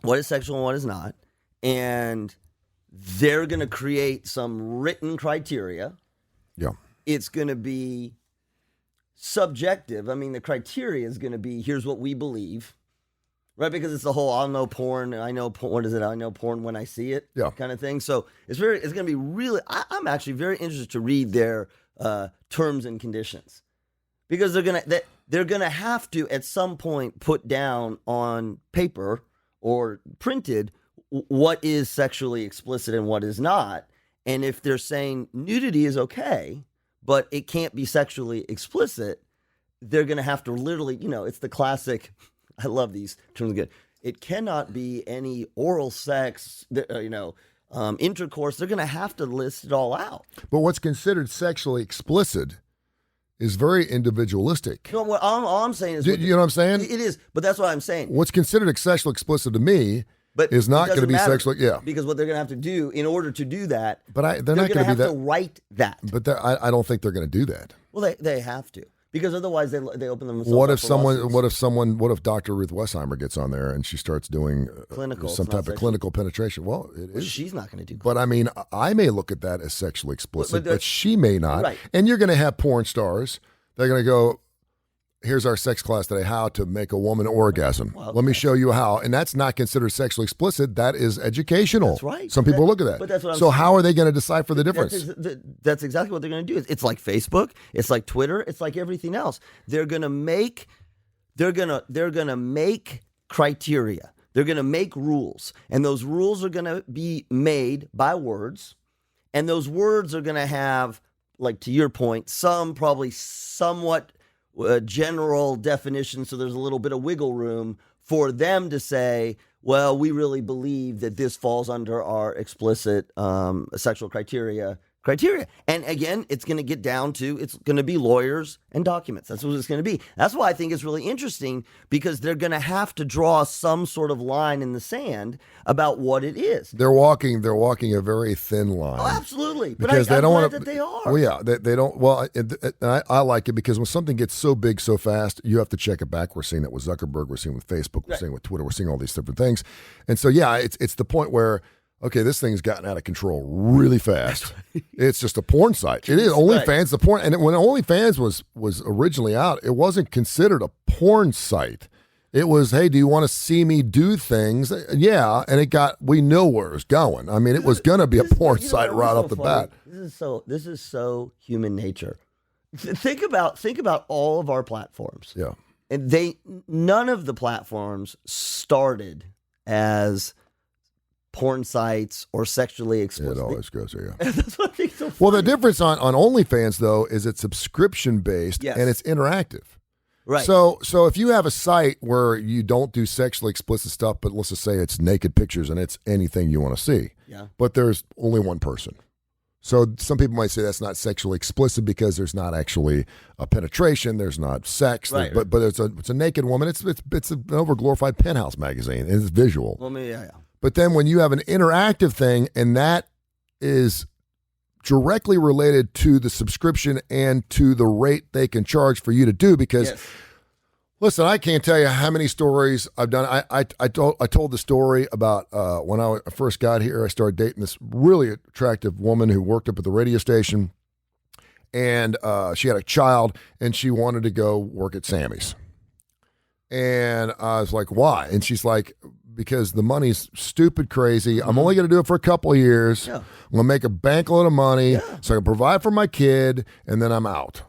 what is sexual and what is not, and they're going to create some written criteria. Yeah. It's going to be subjective. I mean, the criteria is going to be, here's what we believe, right? Because it's the whole, I know porn, I know porn when I see it, kind of thing. So it's going to be really, I'm actually very interested to read their terms and conditions, because they're going to have to at some point put down on paper or printed what is sexually explicit and what is not. And if they're saying nudity is okay, but it can't be sexually explicit, they're going to have to literally, it's the classic, I love these terms. Good. It cannot be any oral sex, intercourse. They're going to have to list it all out. But what's considered sexually explicit is very individualistic. No, what all I'm saying is... You know what I'm saying? It is, but that's what I'm saying. What's considered sexually explicit to me is not going to be sexually... Yeah. Because what they're going to have to do, in order to do that, they're not going to have to write that. But I don't think they're going to do that. Well, they have to. Because otherwise they open themselves What up if Dr. Ruth Westheimer gets on there and she starts doing some type of clinical penetration? Well, she's not going to do But I mean, I may look at that as sexually explicit, but she may not. Right. And you're going to have porn stars. They're going to go, here's our sex class today, how to make a woman orgasm. Well, let me show you how. And that's not considered sexually explicit. That is educational. That's right. Some people look at that. But that's what I'm saying. So how are they going to decipher the difference? That's exactly what they're going to do. It's like Facebook. It's like Twitter. It's like everything else. They're going to make criteria. They're going to make rules. And those rules are going to be made by words. And those words are going to have, like to your point, some probably somewhat general definition, so there's a little bit of wiggle room for them to say, well, we really believe that this falls under our explicit sexual criteria. And again, it's going to get down to, it's going to be lawyers and documents. That's what it's going to be. That's why I think it's really interesting, because they're going to have to draw some sort of line in the sand about what it is. They're walking a very thin line. Oh, absolutely. Because but they don't want that they are. Well, yeah, they don't. Well, I like it because when something gets so big so fast, you have to check it back. We're seeing that with Zuckerberg. We're seeing with Facebook. We're seeing with Twitter. We're seeing all these different things. And so, yeah, it's the point where, okay, this thing's gotten out of control really fast. It's just a porn site. It is OnlyFans, the porn. And when OnlyFans was originally out, it wasn't considered a porn site. It was, hey, do you want to see me do things? Yeah, and we know where it was going. I mean, it was going to be a porn site right off the bat. This is so human nature. Think about all of our platforms. Yeah, and none of the platforms started as porn sites or sexually explicit. It always goes there, yeah. That's what I think so funny. Well, the difference on OnlyFans, though, is it's subscription-based and it's interactive. Right. So if you have a site where you don't do sexually explicit stuff, but let's just say it's naked pictures and it's anything you want to see, but there's only one person. So some people might say that's not sexually explicit because there's not actually a penetration, there's not sex, right. but it's a naked woman. It's an overglorified penthouse magazine. It's visual. Well, yeah. But then when you have an interactive thing, and that is directly related to the subscription and to the rate they can charge for you to do, because listen, I can't tell you how many stories I've done. I told the story about when I first got here. I started dating this really attractive woman who worked up at the radio station, and she had a child, and she wanted to go work at Sammy's. And I was like, why? And she's like, because the money's stupid crazy. I'm only going to do it for a couple of years. Yeah. I'm going to make a bankload of money so I can provide for my kid, and then I'm out.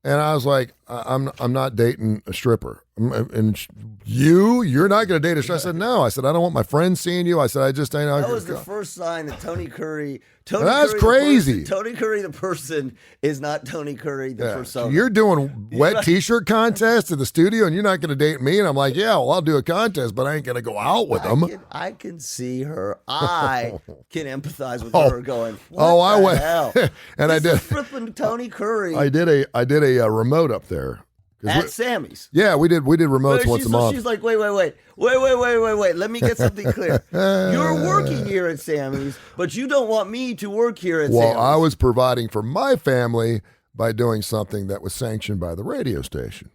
And I was like, I'm not dating a stripper. And you're not going to date a stripper? I said, no. I said, I don't want my friends seeing you. I said, I just ain't. That was the first sign that Tony Curry. That's crazy. Tony Curry, the person, is not Tony Curry, the persona. You're doing wet T-shirt contests in the studio, and you're not going to date me. And I'm like, yeah, well, I'll do a contest, but I ain't going to go out with them. I can see her. I can empathize with her going, I went. Hell? And I did. Flipping Tony Curry. I did a remote up there. At Sammy's. Yeah, we did remotes once a month. She's like, wait. Let me get something clear. You're working here at Sammy's, but you don't want me to work here at Sammy's. Well, I was providing for my family by doing something that was sanctioned by the radio station.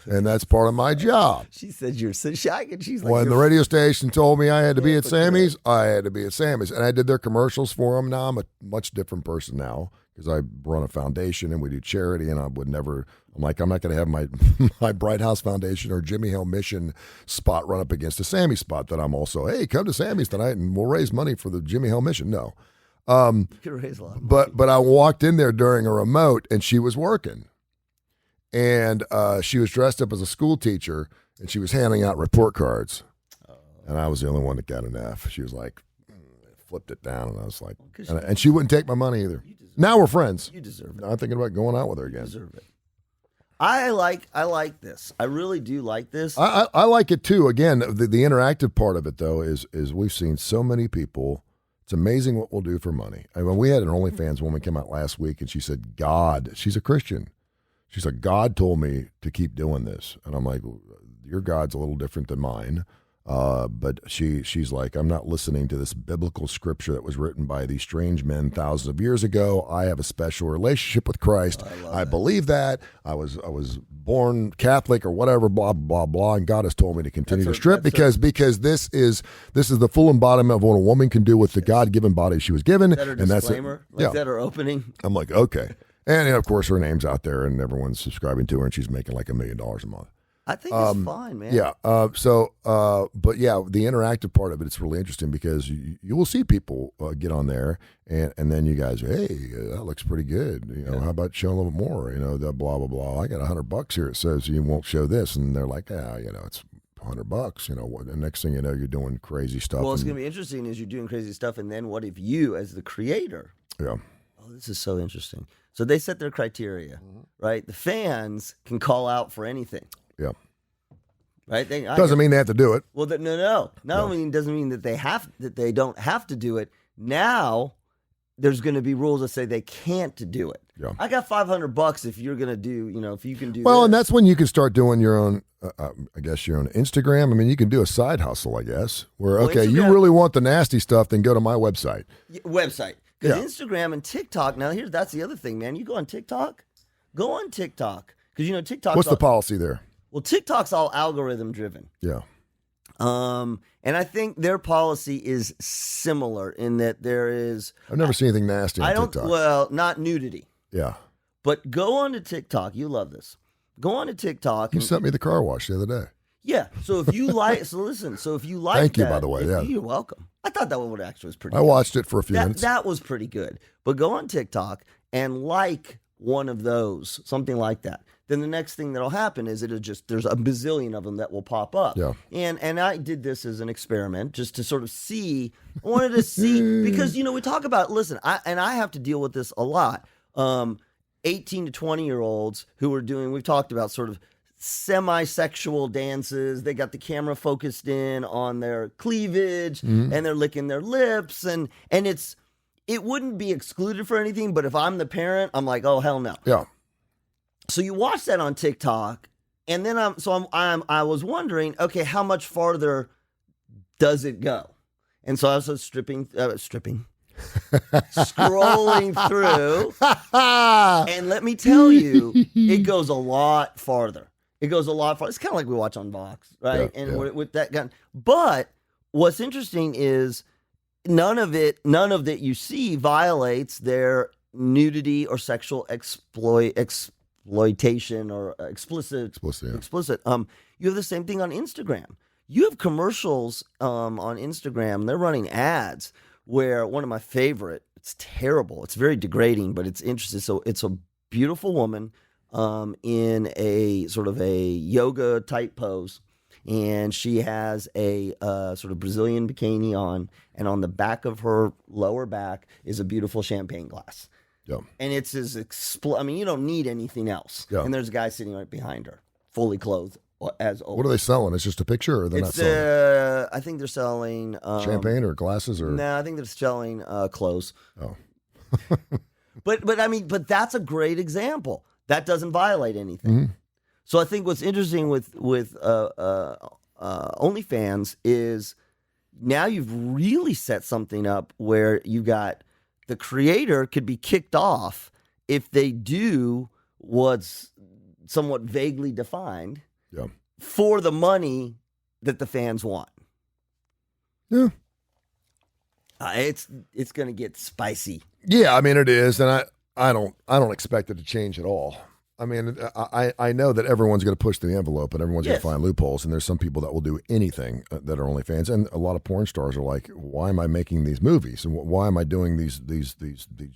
And that's part of my job. She said you're so shy, and she's like, when the radio station told me I had to be at Sammy's, I had to be at Sammy's. And I did their commercials for them. Now I'm a much different person now because I run a foundation and we do charity, and I'm not going to have my Bright House Foundation or Jimmy Hill Mission spot run up against a Sammy spot that I'm also, hey, come to Sammy's tonight and we'll raise money for the Jimmy Hill Mission. No. You could raise a lot of money. But I walked in there during a remote and she was working. And she was dressed up as a school teacher, and she was handing out report cards. And I was the only one that got an F. She was like, flipped it down, and I was like, and she wouldn't take my money either. Now we're friends. You deserve it. I'm thinking about going out with her again. You deserve it. I like this. I really do like this. I like it too. Again, the interactive part of it though is we've seen so many people. It's amazing what we'll do for money. I mean, we had an OnlyFans woman come out last week, and she said, God, she's a Christian. She said, God told me to keep doing this. And I'm like, your God's a little different than mine. But she's like, I'm not listening to this biblical scripture that was written by these strange men thousands of years ago. I have a special relationship with Christ. I believe that. I was born Catholic or whatever, blah, blah, blah. And God has told me to continue to strip because this is the full embodiment of what a woman can do with the God-given body she was given. Is that her disclaimer? Like that her opening? I'm like, okay. And, of course, her name's out there, and everyone's subscribing to her, and she's making like $1 million a month. I think it's fine, man. Yeah. But, yeah, the interactive part of it, it's really interesting because you will see people get on there, and then you guys, hey, that looks pretty good. You know, how about showing a little bit more? You know, the blah, blah, blah. I got $100 here. It says you won't show this. And they're like, it's $100. You know, the next thing you know, you're doing crazy stuff. Well, it's going to be interesting is you're doing crazy stuff, and then what if you, as the creator, oh, this is so interesting. So they set their criteria, right? The fans can call out for anything. Yeah. Right? Doesn't mean they have to do it. Well, no. It doesn't mean that they don't have to do it. Now, there's going to be rules that say they can't do it. Yeah. I got $500 if you're going to do, if you can do. Well, and that's when you can start doing your own. I guess your own Instagram. I mean, you can do a side hustle. I guess where you really want the nasty stuff, then go to my website. Because Instagram and TikTok. Now, that's the other thing, man. You go on TikTok. Because TikTok. What's the policy there? Well, TikTok's all algorithm driven. Yeah. And I think their policy is similar in that there is. I've never seen anything nasty on TikTok. Well, not nudity. Yeah. But go on to TikTok. You love this. Go on to TikTok. You sent me the car wash the other day. Yeah. So if you like, Thank you, by the way. Yeah. You're welcome. I thought that one actually was pretty good. I watched it for a few minutes. That was pretty good. But go on TikTok and like one of those, something like that. Then the next thing that'll happen is there's a bazillion of them that will pop up. Yeah. And I did this as an experiment just to sort of see. I wanted to see because we talk about I have to deal with this a lot. 18 to 20-year-olds who are doing, we've talked about sort of semi-sexual dances. They got the camera focused in on their cleavage and they're licking their lips and it wouldn't be excluded for anything, but if I'm the parent, I'm like, oh hell no. Yeah. So you watch that on TikTok, and then I was wondering, okay, how much farther does it go? And so I was scrolling through, and let me tell you, it goes a lot farther. It's kind of like we watch on Vox, right? Yeah, and with that gun. But what's interesting is none of it you see violates their nudity or sexual exploitation or explicit. You have the same thing on Instagram. You have commercials on Instagram. They're running ads where one of my favorite, it's terrible. It's very degrading, but it's interesting. So it's a beautiful woman in a sort of a yoga type pose. And she has a sort of Brazilian bikini on. And on the back of her lower back is a beautiful champagne glass. Yeah. And it's you don't need anything else. Yeah. And there's a guy sitting right behind her, fully clothed. What are they selling? It's just a picture, or they're not selling? I think they're selling champagne or glasses, or no, I think they're selling clothes. Oh, but that's a great example. That doesn't violate anything. Mm-hmm. So I think what's interesting with OnlyFans is now you've really set something up where you got the creator could be kicked off if they do what's somewhat vaguely defined Yeah. for the money that the fans want. Yeah. It's going to get spicy. Yeah, I mean it is, and I don't expect it to change at all. I mean, I know that everyone's going to push the envelope and everyone's going to find loopholes, and there's some people that will do anything that are OnlyFans, and a lot of porn stars are like, why am I making these movies, and why am I doing these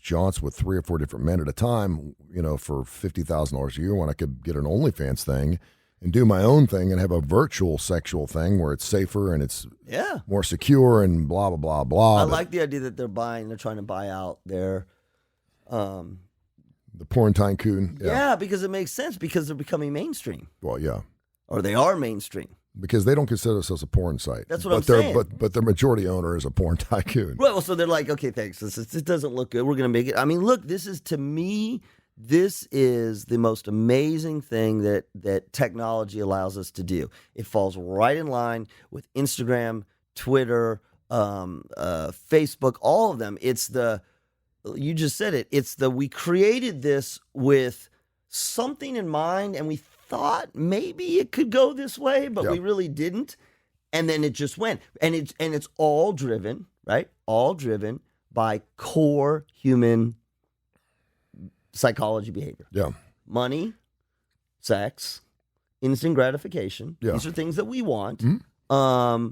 jaunts with 3 or 4 different men at a time, for $50,000 a year when I could get an OnlyFans thing and do my own thing and have a virtual sexual thing where it's safer and it's more secure and blah blah blah blah. I like the idea that they're trying to buy out their the porn tycoon. Yeah, because it makes sense because they're becoming mainstream. Well, yeah. Or they are mainstream. Because they don't consider themselves a porn site. That's what I'm saying. But their majority owner is a porn tycoon. Right, well, so they're like, okay, thanks. This doesn't look good. We're going to make it. I mean, look, this is the most amazing thing that technology allows us to do. It falls right in line with Instagram, Twitter, Facebook, all of them. You just said it. We created this with something in mind, and we thought maybe it could go this way, but we really didn't. And then it just went. And it's all driven, right? All driven by core human psychology behavior. Yeah. Money, sex, instant gratification. Yeah. These are things that we want. Mm-hmm.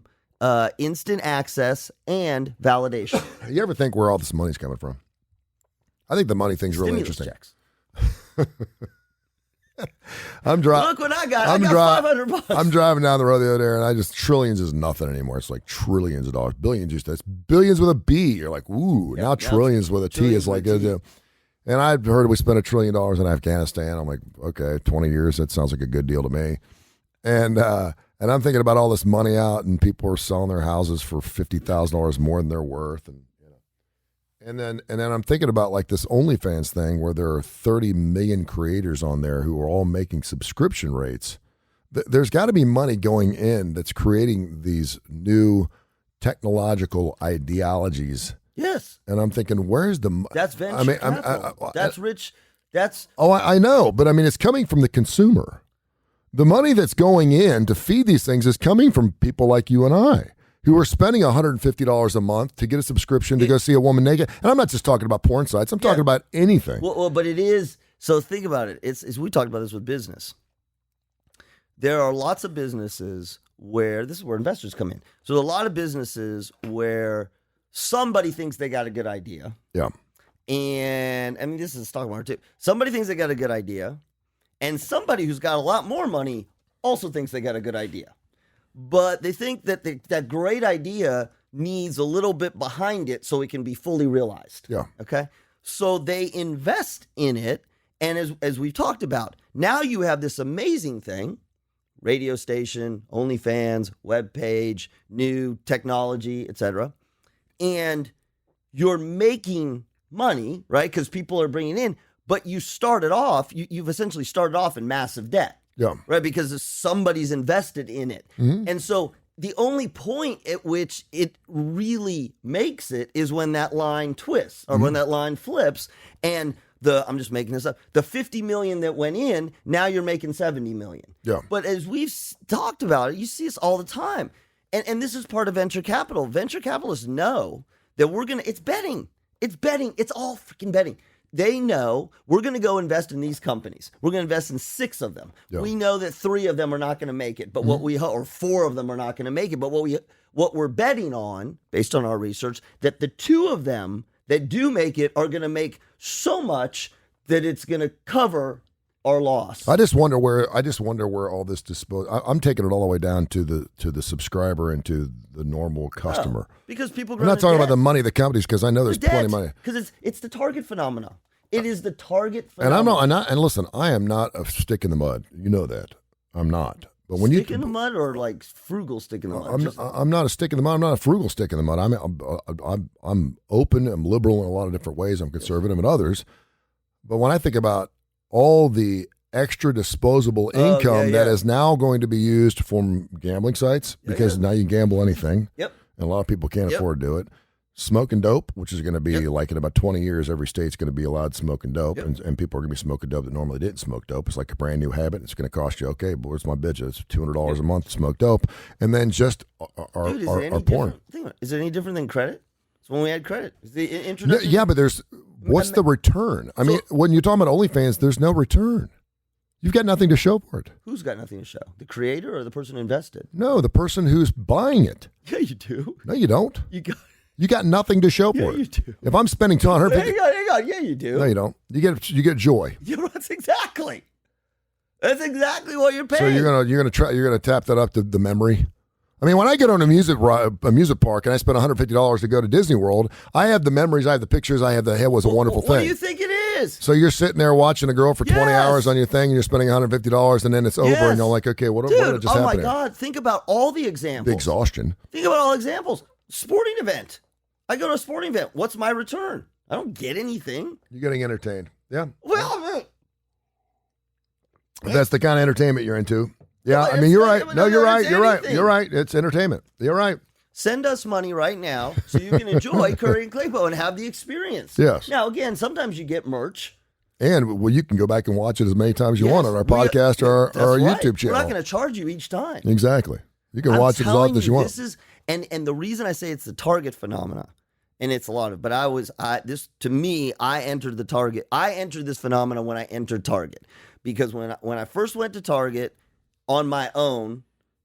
Instant access and validation. You ever think where all this money's coming from? I think the money thing's really interesting. Checks. Look what I got. I got $500. I'm driving down the road the other day, and trillions is nothing anymore. It's like trillions of dollars. Billions that's billions with a B. You're like, ooh, now trillions with a T is like a. And I've heard we spent $1 trillion in Afghanistan. I'm like, okay, 20 years. That sounds like a good deal to me. And I'm thinking about all this money out, and people are selling their houses for $50,000 more than they're worth, and then I'm thinking about like this OnlyFans thing where there are 30 million creators on there who are all making subscription rates. There's got to be money going in that's creating these new technological ideologies. Yes. And I'm thinking, where's the... That's venture capital. That's rich. That's... Oh, I know. But I mean, it's coming from the consumer. The money that's going in to feed these things is coming from people like you and I, who are spending $150 a month to get a subscription to go see a woman naked. And I'm not just talking about porn sites. I'm talking about anything. Well, but it is. So think about it. It's we talked about this with business. There are lots of businesses where this is where investors come in. So there are a lot of businesses where somebody thinks they got a good idea. Yeah. And I mean, this is stock market too. Somebody thinks they got a good idea. And somebody who's got a lot more money also thinks they got a good idea. But they think that that great idea needs a little bit behind it so it can be fully realized. Yeah. Okay? So they invest in it. And as we've talked about, now you have this amazing thing, radio station, OnlyFans, webpage, new technology, etc. And you're making money, right? Because people are bringing in. But you started off, you've essentially started off in massive debt. Yeah. Right? Because somebody's invested in it. Mm-hmm. And so the only point at which it really makes it is when that line twists or when that line flips. And I'm just making this up, the 50 million that went in, now you're making 70 million. Yeah. But as we've talked about it, you see this all the time. And this is part of venture capital. Venture capitalists know that it's betting. It's betting. It's all freaking betting. They know we're going to go invest in these companies. We're going to invest in 6 of them. Yeah. We know that 3 of them are not going to make it, but or 4 of them are not going to make it. But what we're betting on, based on our research, that the 2 of them that do make it are going to make so much that it's going to cover our loss. I just wonder where all this I'm taking it all the way down to the subscriber and to the normal customer. Because people. I'm not talking about the money of the companies because I know there's plenty of money. Because it's the target phenomena. It is the target phenomenon. And listen, I am not a stick in the mud. You know that I'm not. But when stick in the mud or like frugal stick in the mud? I'm not a stick in the mud. I'm not a frugal stick in the mud. I'm open. I'm liberal in a lot of different ways. I'm conservative in others. But when I think about all the extra disposable income that is now going to be used from gambling sites, because now you can gamble anything. Yep. And a lot of people can't afford to do it. smoking dope, which is going to be like in about 20 years, every state's going to be allowed smoking dope, and people are going to be smoking dope that normally didn't smoke dope. It's like a brand new habit. It's going to cost you, okay, but where's my bitch? It's $200 a month to smoke dope. And then just our porn. Is it any different than credit? It's when we had credit. Is the introduction? Yeah, but what's the return? I mean, when you're talking about OnlyFans, there's no return. You've got nothing to show for it. Who's got nothing to show? The creator or the person who invested? No, the person who's buying it. Yeah, you do. No, you don't. You got nothing to show for it. You do. If I'm spending $250, hang on. Yeah, you do. No, you don't. You get joy. Yeah, that's exactly what you're paying. So you're gonna tap that up to the memory. I mean, when I get on a music park and I spend $150 to go to Disney World, I have the memories, I have the pictures, I have the "it was a wonderful thing." What do you think it is? So you're sitting there watching a girl for 20 hours on your thing, and you're spending $150, and then it's over, and you're like, okay, what just happened? Oh my God! Think about all the examples. The exhaustion. Think about all the examples. Sporting event. I go to a sporting event. What's my return? I don't get anything. You're getting entertained. Yeah. Well, that's the kind of entertainment you're into. Yeah, I mean, you're right. No, you're right. You're right. It's entertainment. You're right. Send us money right now so you can enjoy Kurre and Klapow and have the experience. Yes. Now, again, sometimes you get merch. And you can go back and watch it as many times as you want on our podcast or our YouTube channel. We're not going to charge you each time. Exactly. You can watch it as often as you want. And the reason I say it's the Target phenomena, and it's a lot of, but I entered the Target. I entered this phenomena when I entered Target, because when I first went to Target on my own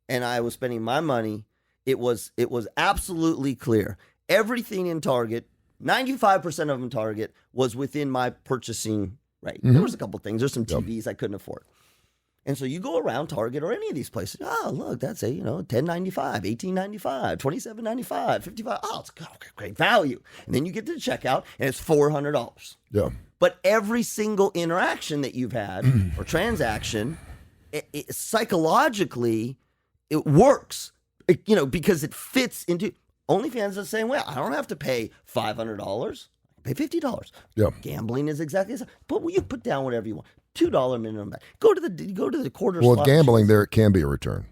and I was spending my money, it was absolutely clear. Everything in Target, 95% of them Target, was within my purchasing rate. Mm-hmm. There was a couple things. There's some TVs I couldn't afford. And so you go around Target or any of these places. Oh, look, that's $10.95, $18.95, $27.95, $55. Oh, it's great value. And then you get to the checkout and it's $400. Yeah. But every single interaction that you've had or transaction, psychologically, it works. Because it fits into OnlyFans is the same way. I don't have to pay $500. I pay $50. Yeah. Gambling is exactly the same. But you put down whatever you want. $2 minimum bet. Go to the quarter. Well, with gambling, there can be a return.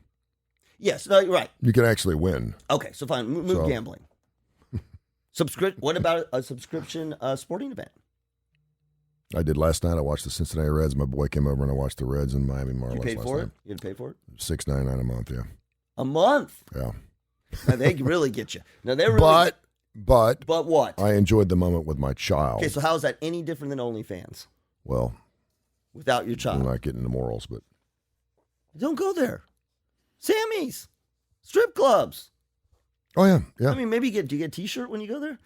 Yes, no, you're right. You can actually win. Okay, so fine. Move gambling. What about a subscription sporting event? I did last night. I watched the Cincinnati Reds. My boy came over and I watched the Reds and Miami Marlins. You paid for it? Night. You had to pay for it? $6.99 a month. Yeah. A month? Yeah. Now, they really get you. Now they really. But what? I enjoyed the moment with my child. Okay, so how is that any different than OnlyFans? Well, without your child, I'm not getting into morals, but don't go there. Sammy's, strip clubs. Oh yeah. I mean, do you get a T-shirt when you go there?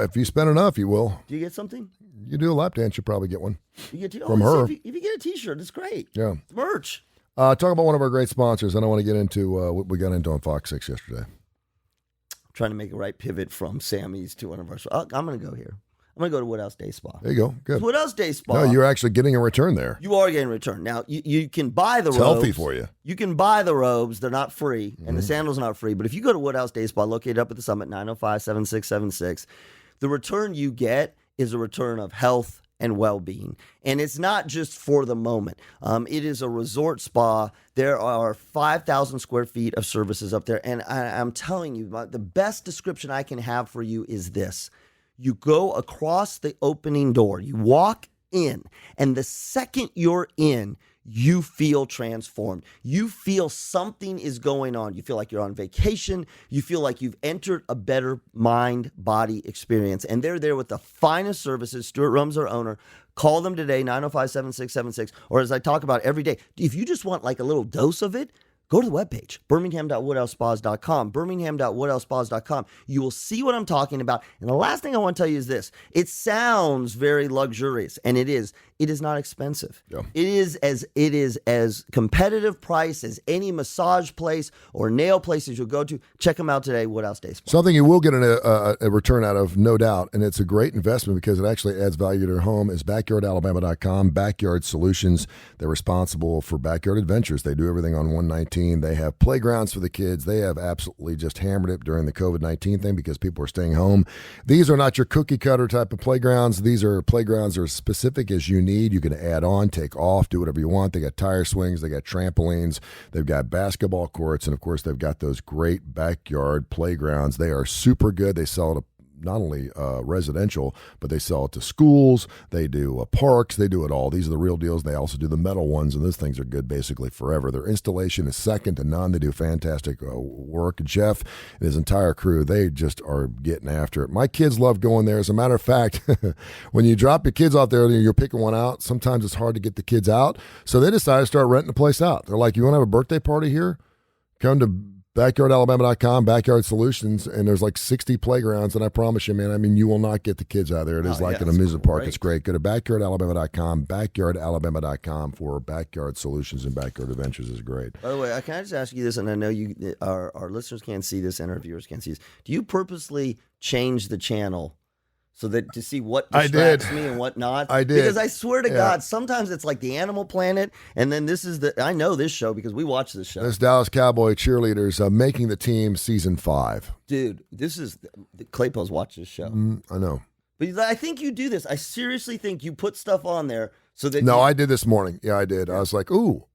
If you spend enough, you will. Do you get something? You do a lap dance, you probably get one. You get from her. If you get a T-shirt, it's great. Yeah, it's merch. Talk about one of our great sponsors. I don't want to get into what we got into on Fox 6 yesterday. Trying to make a right pivot from Sammy's to one of our. I'm going to go here. I'm going to go to Woodhouse Day Spa. There you go. Good. Woodhouse Day Spa. No, you're actually getting a return there. You are getting a return. Now, you can buy the robes. It's healthy for you. You can buy the robes. They're not free, and the sandals are not free. But if you go to Woodhouse Day Spa, located up at the Summit, 905-7676, the return you get is a return of health and well-being. And it's not just for the moment. It is a resort spa. There are 5,000 square feet of services up there. And I'm telling you, the best description I can have for you is this. You go across the opening door. You walk in. And the second you're in, you feel transformed. You feel something is going on. You feel like you're on vacation. You feel like you've entered a better mind-body experience. And they're there with the finest services. Stuart Rum's our owner. Call them today, 905-7676. Or as I talk about every day, if you just want like a little dose of it, go to the webpage, birmingham.woodhousespas.com, birmingham.woodhousespas.com. You will see what I'm talking about. And the last thing I want to tell you is this. It sounds very luxurious, and it is. It is not expensive. Yeah. It is as competitive price as any massage place or nail places you'll go to. Check them out today, Woodhouse Day Spa. Something you will get a return out of, no doubt, and it's a great investment because it actually adds value to your home, is backyardalabama.com, Backyard Solutions. They're responsible for backyard adventures. They do everything on 119. They have playgrounds for the kids. They have absolutely just hammered it during the COVID-19 thing because people are staying home. These are not your cookie cutter type of playgrounds. These are playgrounds that are specific as you need. You can add on, take off, do whatever you want. They got tire swings. They got trampolines. They've got basketball courts. And, of course, they've got those great backyard playgrounds. They are super good. They sell to not only residential, but they sell it to schools. They do parks. They do it all. These are the real deals. They also do the metal ones, and those things are good basically forever. Their installation is second to none. They do fantastic work. Jeff and his entire crew, they just are getting after it. My kids love going there. As a matter of fact, when you drop your kids out there and you're picking one out, sometimes it's hard to get the kids out. So they decided to start renting the place out. They're like, you want to have a birthday party here? Come to backyardalabama.com, Backyard Solutions, and there's like 60 playgrounds, and I promise you, man, I mean, you will not get the kids out there. It is like an amusement park. It's great. Go to backyardalabama.com, backyardalabama.com for Backyard Solutions and Backyard Adventures is great. By the way, can I just ask you this, and I know our listeners can't see this and our viewers can't see this. Do you purposely change the channel so that to see what distracts me and what not? I did. Because I swear to God, sometimes it's like the Animal Planet, and then this is I know this show because we watch this show. This Dallas Cowboy cheerleaders making the team season 5. Dude, this is, Klapow's watched this show. I know. But I think you do this. I seriously think you put stuff on there so that No, I did this morning. Yeah, I did. I was like, ooh.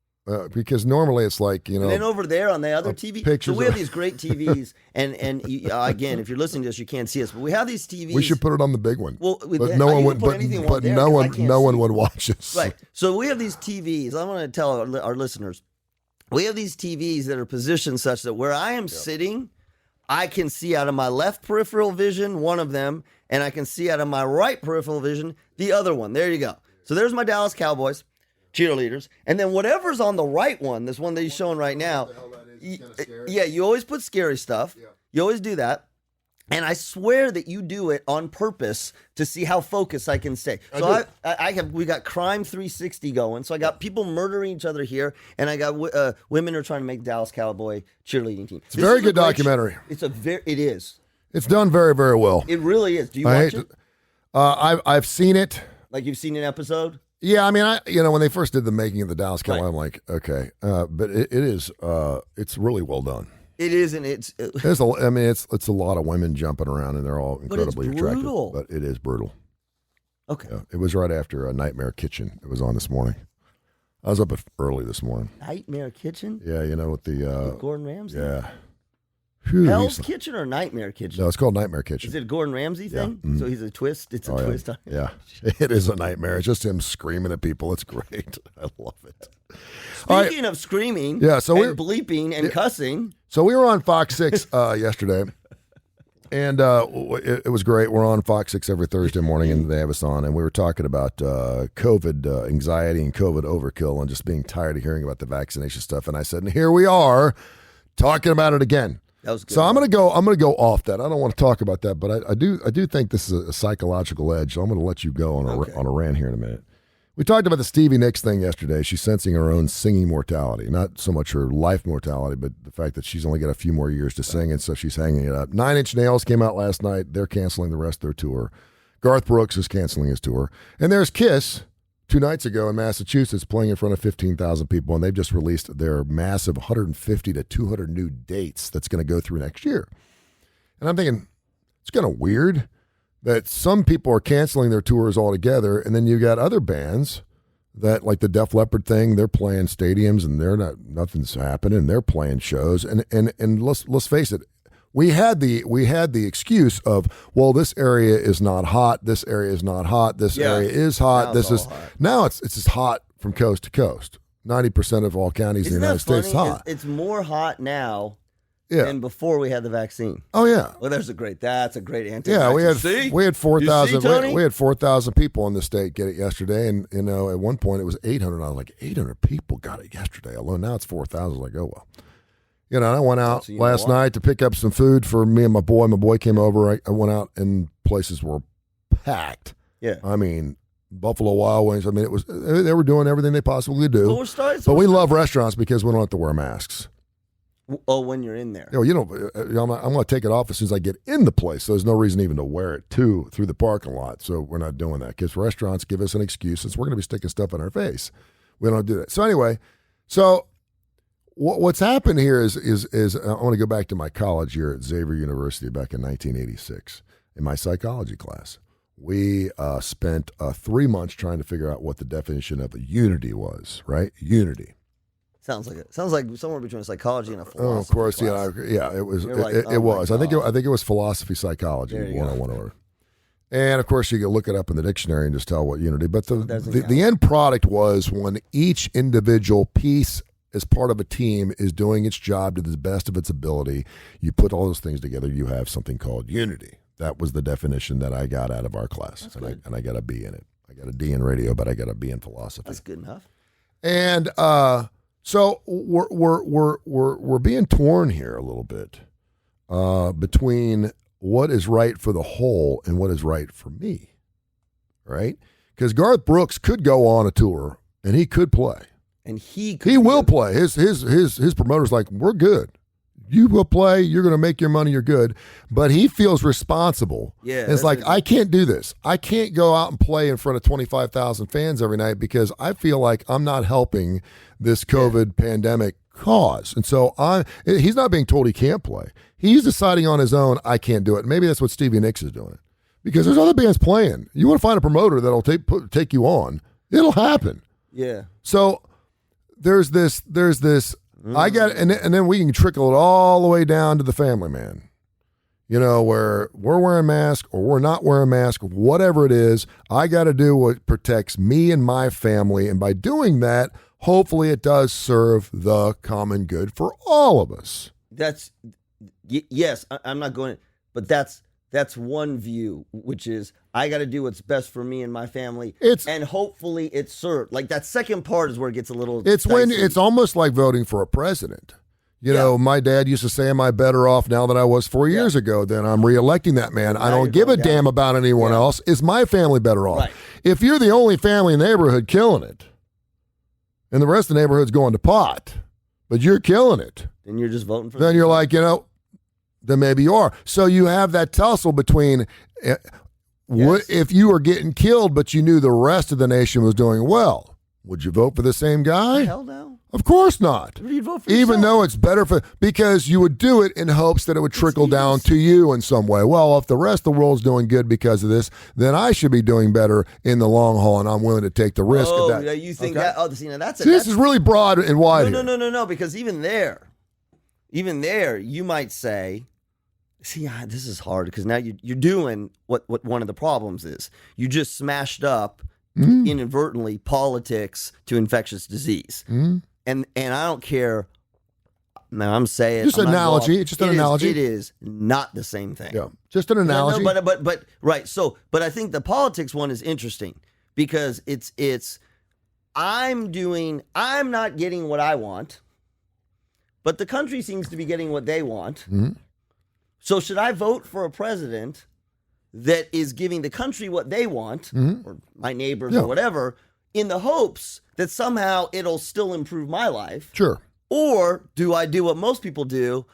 Because normally it's like, you know. And then over there on the other TV, so we have these great TVs, and again, if you're listening to us, you can't see us, but we have these TVs. We should put it on the big one. Well, but no one would. But no one would watch us. Right. So we have these TVs. I want to tell our listeners, we have these TVs that are positioned such that where I am sitting, I can see out of my left peripheral vision one of them, and I can see out of my right peripheral vision the other one. There you go. So there's my Dallas Cowboys cheerleaders, and then whatever's on the right one, this one that he's showing right now, you always put scary stuff. You always do that, and I swear that you do it on purpose to see how focused I can stay. So we got Crime 360 going. So I got people murdering each other here, and I got women who are trying to make Dallas Cowboy cheerleading team. It's a very good documentary. It is. It's done very, very well. It really is. Do you watch it? I've seen it. Like you've seen an episode? Yeah, I mean, when they first did the making of the Dallas Cowboy, I'm like, okay, but it is, it's really well done. It is, and it's a lot of women jumping around, and they're all incredibly attractive. But it is brutal. Okay, yeah, it was right after a Nightmare Kitchen. It was on this morning. I was up early this morning. Nightmare Kitchen? Yeah, with with Gordon Ramsay. Yeah. Hell's Kitchen or Nightmare Kitchen? No, it's called Nightmare Kitchen. Is it a Gordon Ramsay thing? Mm-hmm. So he's a twist? It's a twist. Yeah. It is a nightmare. It's just him screaming at people. It's great. I love it. Speaking of screaming and bleeping and cussing. So we were on Fox 6 yesterday, and it was great. We're on Fox 6 every Thursday morning, and they have us on, and we were talking about COVID anxiety and COVID overkill and just being tired of hearing about the vaccination stuff. And I said, and here we are talking about it again. That was good. So I'm gonna go off that. I don't want to talk about that, but I do think this is a psychological edge. So I'm gonna let you go on a rant here in a minute. We talked about the Stevie Nicks thing yesterday. She's sensing her own singing mortality, not so much her life mortality, but the fact that she's only got a few more years to sing, and so she's hanging it up. 9 Inch Nails came out last night. They're canceling the rest of their tour. Garth Brooks is canceling his tour, and there's Kiss 2 nights ago in Massachusetts playing in front of 15,000 people, and they've just released their massive 150 to 200 new dates that's going to go through next year. And I'm thinking, it's kind of weird that some people are canceling their tours altogether, and then you got other bands that, like the Def Leppard thing, they're playing stadiums, and nothing's happening. They're playing shows, and let's face it. We had the excuse of, well, this area is not hot, this area is not hot, this area is hot. Now it's just hot from coast to coast. 90% of all counties in the United States is hot. It's more hot now than before we had the vaccine. Oh yeah. Well, that's a great anti-vaccine. Yeah, we had 4,000 we had 4,000 people in the state get it yesterday, and at one point it was 800. I was like, 800 people got it yesterday alone. Now it's 4,000. I was like, oh well. I went out last night to pick up some food for me and my boy. My boy came over. I went out, and places were packed. Yeah. I mean, Buffalo Wild Wings. I mean, they were doing everything they possibly do. But we love restaurants because we don't have to wear masks. Oh, when you're in there. I'm going to take it off as soon as I get in the place. So there's no reason even to wear it through the parking lot. So we're not doing that because restaurants give us an excuse since we're going to be sticking stuff in our face. We don't do that. So anyway, what's happened here is I want to go back to my college year at Xavier University back in 1986 in my psychology class. We spent 3 months trying to figure out what the definition of a unity was, right? Unity. Sounds like somewhere between psychology and a philosophy. Oh, of course, class. It was. It was. I think it was philosophy psychology 101 order. And of course, you can look it up in the dictionary and just tell what unity. But the end product was when each individual piece, as part of a team, is doing its job to the best of its ability. You put all those things together, you have something called unity. That was the definition that I got out of our class, and I got a B in it. I got a D in radio, but I got a B in philosophy. That's good enough. And so we're being torn here a little bit between what is right for the whole and what is right for me, right? Because Garth Brooks could go on a tour and he could play, and he will play. His promoter's like, we're good. You will play. You're going to make your money. You're good. But he feels responsible. Yeah, it's like, I can't do this. I can't go out and play in front of 25,000 fans every night because I feel like I'm not helping this COVID pandemic cause. And so he's not being told he can't play. He's deciding on his own, I can't do it. Maybe that's what Stevie Nicks is doing. Because there's other bands playing. You want to find a promoter that'll take you on. It'll happen. Yeah. So there's this. I got, and then we can trickle it all the way down to the family man. You know, where we're wearing masks or we're not wearing masks, whatever it is, I got to do what protects me and my family. And by doing that, hopefully it does serve the common good for all of us. Yes, I'm not going, but that's one view, which is I got to do what's best for me and my family, and hopefully it's served. Like that second part is where it gets a little. It's dicey. When it's almost like voting for a president. You know, my dad used to say, "Am I better off now than I was 4 years ago?" Then I'm reelecting that man. I don't give a damn about anyone else. Is my family better off? Right. If you're the only family in the neighborhood killing it, and the rest of the neighborhood's going to pot, but you're killing it, then you're just voting for. Then you're like, then maybe you are. So you have that tussle between what if you were getting killed, but you knew the rest of the nation was doing well. Would you vote for the same guy? Hell no. Of course not. You'd vote for even yourself. though it's better because you would do it in hopes that it would trickle down to you in some way. Well, if the rest of the world's doing good because of this, then I should be doing better in the long haul, and I'm willing to take the risk of that. Oh, you think that? Oh, see, now that's this is really broad and wide. No, because even there, you might say, see, this is hard because now you're doing what one of the problems is. You just smashed up inadvertently politics to infectious disease. And I don't care. Now I'm saying just an analogy. It's just an analogy. It is not the same thing. Yeah, just an analogy. No, but right. So, but I think the politics one is interesting because it's I'm not getting what I want, but the country seems to be getting what they want. Mm-hmm. So should I vote for a president that is giving the country what they want, or my neighbors or whatever, in the hopes that somehow it'll still improve my life? Sure. Or do I do what most people do?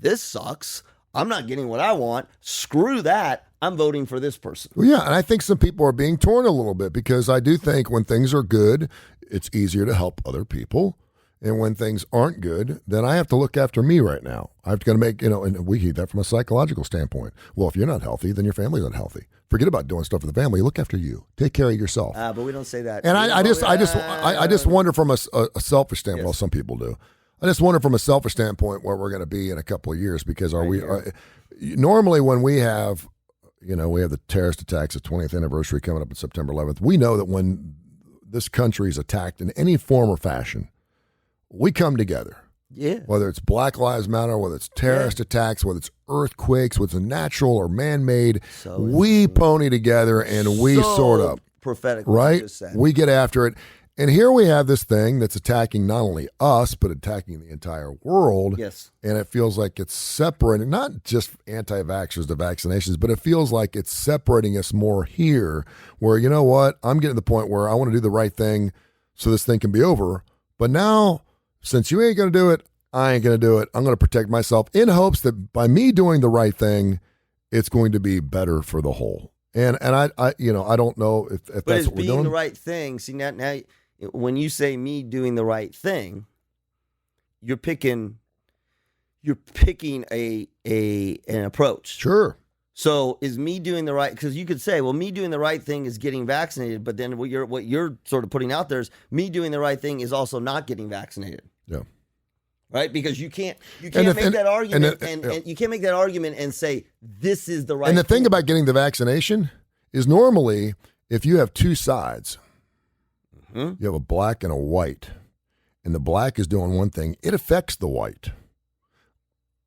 This sucks. I'm not getting what I want. Screw that. I'm voting for this person. Well, yeah, and I think some people are being torn a little bit because I do think when things are good, it's easier to help other people. And when things aren't good, then I have to look after me right now. I've got to make, and we hear that from a psychological standpoint. Well, if you're not healthy, then your family's not healthy. Forget about doing stuff for the family. Look after you. Take care of yourself. But we don't say that. And I just wonder from a selfish standpoint. Yes. Well, some people do. I just wonder from a selfish standpoint where we're going to be in a couple of years because normally when we have the terrorist attacks, the 20th anniversary coming up on September 11th, we know that when this country is attacked in any form or fashion, we come together. Yeah. Whether it's Black Lives Matter, whether it's terrorist attacks, whether it's earthquakes, whether it's natural or man-made, we pony together and we sort up. Prophetic. Right? We get after it. And here we have this thing that's attacking not only us, but attacking the entire world. Yes. And it feels like it's separating, not just anti-vaxxers to vaccinations, but it feels like it's separating us more here where, you know what, I'm getting to the point where I want to do the right thing so this thing can be over. But now, since you ain't going to do it, I ain't going to do it. I'm going to protect myself in hopes that by me doing the right thing, it's going to be better for the whole. And I don't know if that's what we're doing. But being the right thing. See, now when you say me doing the right thing, you're picking an approach. Sure. So is me doing the right, because you could say, well, me doing the right thing is getting vaccinated, but then what you're sort of putting out there is me doing the right thing is also not getting vaccinated. Yeah. Right? Because you can't make that argument and you can't make that argument and say this is the right. And the thing about getting the vaccination is normally if you have two sides, you have a black and a white, and the black is doing one thing, it affects the white.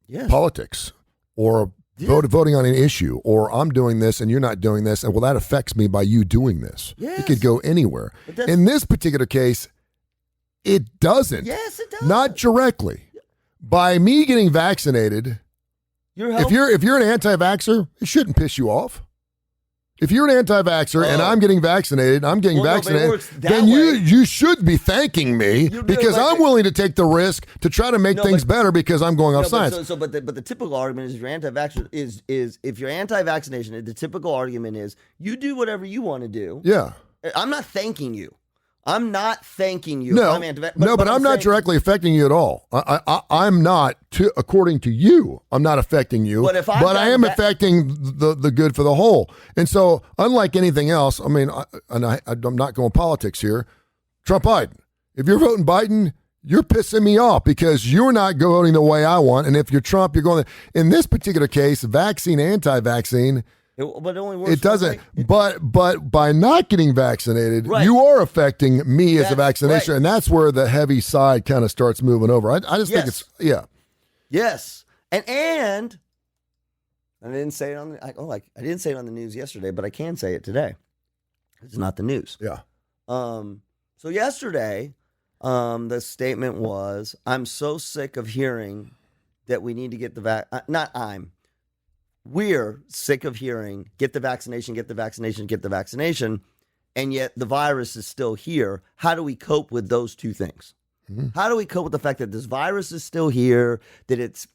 Yes. Politics or voting on an issue, or I'm doing this and you're not doing this, and well, that affects me by you doing this. Yes. It could go anywhere. In this particular case, it doesn't. Yes, it does. Not directly. By me getting vaccinated, if you're an anti-vaxxer, it shouldn't piss you off. If you're an anti-vaxxer and I'm getting vaccinated, then you should be thanking me because I'm willing to take the risk to try to make things better because I'm going off science. But the typical argument is if you're anti-vaxxer is if you're anti-vaccination, the typical argument is you do whatever you want to do. Yeah. I'm not thanking you. I'm not thanking you. No, but I'm not directly affecting you at all. I'm not, according to you, I'm not affecting you. But I am affecting the good for the whole. And so, unlike anything else, I mean, I'm not going politics here. Trump Biden. If you're voting Biden, you're pissing me off because you're not voting the way I want. And if you're Trump, you're going. In this particular case, vaccine, anti-vaccine. But it only works. It doesn't. But by not getting vaccinated, you are affecting me as a vaccination, and that's where the heavy side kind of starts moving over. I just think it's Yes, and I didn't say it on I didn't say it on the news yesterday, but I can say it today. It's not the news. Yeah. So yesterday, the statement was, "I'm so sick of hearing that we need to get the We're sick of hearing, get the vaccination, get the vaccination, get the vaccination, and yet the virus is still here. How do we cope with those two things? Mm-hmm. How do we cope with the fact that this virus is still here, that it's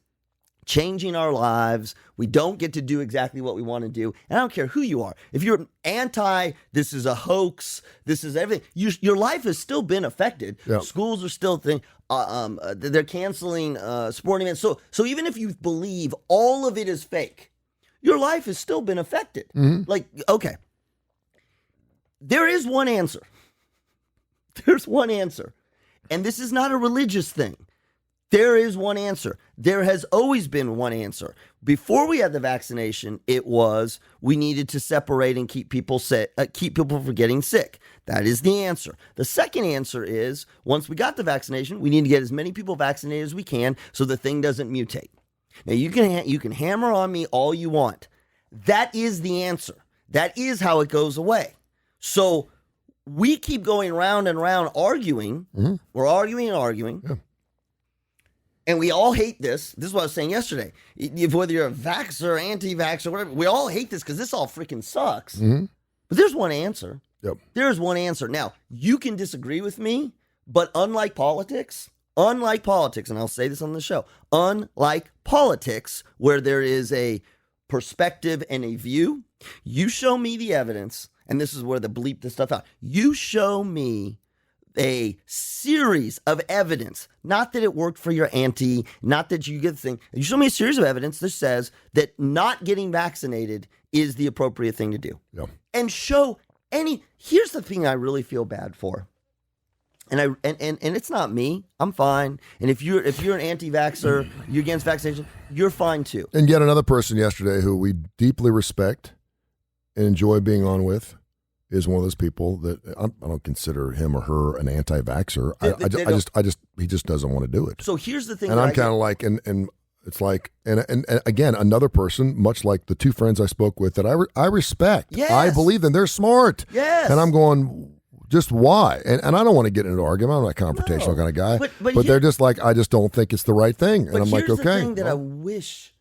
changing our lives, we don't get to do exactly what we want to do, and I don't care who you are. If you're anti, this is a hoax, this is everything, your life has still been affected. Yep. Schools are still they're canceling sporting events. So even if you believe all of it is fake, your life has still been affected. Mm-hmm. Like, okay. There is one answer. There's one answer. And this is not a religious thing. There is one answer. There has always been one answer. Before we had the vaccination, it was we needed to separate and keep people from getting sick. That is the answer. The second answer is once we got the vaccination, we need to get as many people vaccinated as we can so the thing doesn't mutate. Now, you can hammer on me all you want. That is the answer. That is how it goes away. So we keep going round and round arguing. Mm-hmm. We're arguing and arguing. Yeah. And we all hate this. This is what I was saying yesterday. Whether you're a vaxxer, anti-vaxxer, whatever, we all hate this because this all freaking sucks. Mm-hmm. But there's one answer. Yep. There's one answer. Now, you can disagree with me, but unlike politics, and I'll say this on the show, unlike politics, where there is a perspective and a view, you show me the evidence, and this is where the bleep this stuff out. You show me a series of evidence, not that it worked for your auntie, not that you get the thing. You show me a series of evidence that says that not getting vaccinated is the appropriate thing to do. Yep. And here's the thing I really feel bad for. And it's not me. I'm fine. And if you're an anti-vaxxer, you're against vaccination, you're fine too. And yet another person yesterday who we deeply respect and enjoy being on with is one of those people that I don't consider him or her an anti-vaxxer. He just doesn't want to do it. So here's the thing. And I'm kind of like, and it's like, and again, another person, much like the two friends I spoke with that I respect. Yes. I believe them. They're smart. Yes. And I'm going, just why? And I don't want to get into an argument. I'm not a confrontational kind of guy. But they're just like, I just don't think it's the right thing. And I'm like, okay. Here's the thing that I wish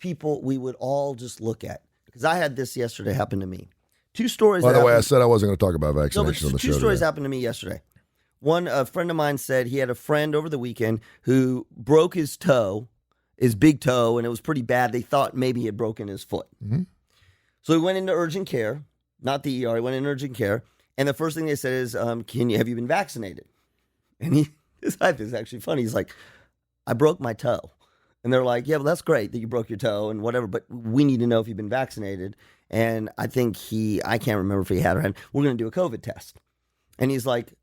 we would all just look at. Because I had this yesterday happen to me. Two stories. By the way, I said I wasn't going to talk about vaccination on the show. Two stories happened to me yesterday. One, a friend of mine said he had a friend over the weekend who broke his big toe, and it was pretty bad. They thought maybe he had broken his foot. Mm-hmm. So he went into urgent care, not the ER. He went into urgent care. And the first thing they said is, have you been vaccinated? And this is actually funny. He's like, I broke my toe. And they're like, yeah, well, that's great that you broke your toe and whatever, but we need to know if you've been vaccinated. And I think I can't remember if he had or hadn't. We're going to do a COVID test. And he's like,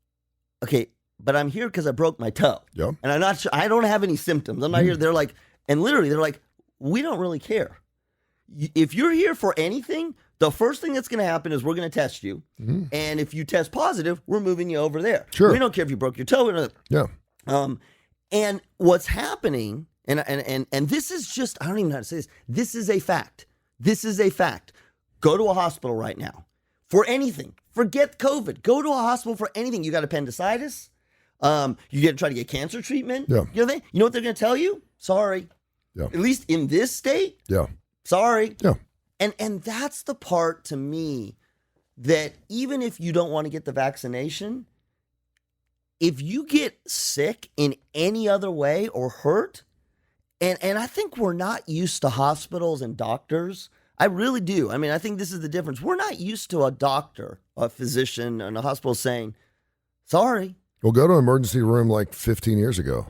okay, but I'm here because I broke my toe. Yep. And I'm not sure, I don't have any symptoms. I'm not here. They're like, and literally they're like, we don't really care. If you're here for anything, the first thing that's going to happen is we're going to test you. And if you test positive, we're moving you over there. Sure. We don't care if you broke your toe. Yeah. And what's happening, and this is just, I don't even know how to say this. This is a fact. This is a fact. Go to a hospital right now for anything. Forget COVID. Go to a hospital for anything. You got appendicitis. You got to try to get cancer treatment. Yeah. You know what they're going to tell you? Sorry. Yeah. At least in this state. Yeah. Sorry. Yeah. And that's the part to me that even if you don't want to get the vaccination, if you get sick in any other way or hurt, and I think we're not used to hospitals and doctors. I really do. I mean, I think this is the difference. We're not used to a doctor, a physician, and a hospital saying, sorry. Well, go to an emergency room like 15 years ago.